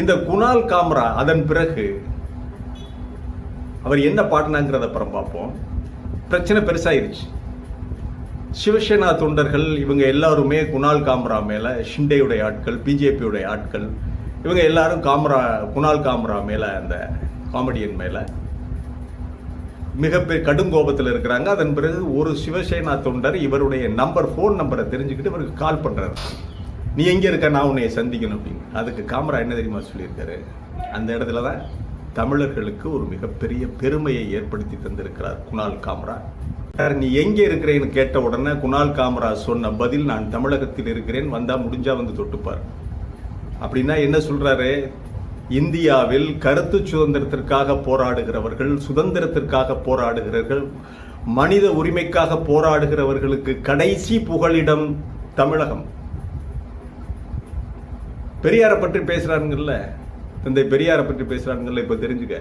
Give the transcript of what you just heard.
இந்த குணால் காம்ரா அதன் பிறகு அவர் என்ன பாடினாங்கிறத அப்புறம் பார்ப்போம். பிரச்சனை பெருசாயிருச்சு. சிவசேனா தொண்டர்கள் இவங்க எல்லாருமே குணால் காம்ரா மேல, ஷிண்டேயுடைய ஆட்கள், பிஜேபியுடைய ஆட்கள், இவங்க எல்லாரும் குணால் காம்ரா மேல, அந்த காமெடியன் மேல மிகப்பெரிய கடும் கோபத்தில் இருக்கிறாங்க. அதன் பிறகு ஒரு சிவசேனா தொண்டர் இவருடைய ஃபோன் நம்பரை தெரிஞ்சுக்கிட்டு இவருக்கு கால் பண்றாரு. நீ எங்க இருக்க, நான் உன்னை சந்திக்கணும் அப்படின்னு. அதுக்கு காமரா என்ன தெரியுமா சொல்லியிருக்காரு? அந்த இடத்துல தான் தமிழர்களுக்கு ஒரு மிகப்பெரிய பெருமையை ஏற்படுத்தி தந்திருக்கிறார் குணால் காம்ரா. நீ எங்கே இருக்கிறேன்னு கேட்ட உடனே குணால் காம்ரா சொன்ன பதில், நான் தமிழகத்தில் இருக்கிறேன், வந்தா முடிஞ்சா வந்து தொட்டுப்பார். அப்படின்னா என்ன சொல்றாரு? இந்தியாவில் கருத்து சுதந்திரத்திற்காக போராடுகிறவர்கள், சுதந்திரத்திற்காக போராடுகிறவர்கள், மனித உரிமைக்காக போராடுகிறவர்களுக்கு கடைசி புகலிடம் தமிழகம். பெரியாரை பற்றி பேசுறாங்கல்ல, தந்தை பெரியாரை பற்றி பேசுறாங்கல்ல, இப்ப தெரிஞ்சுக்க.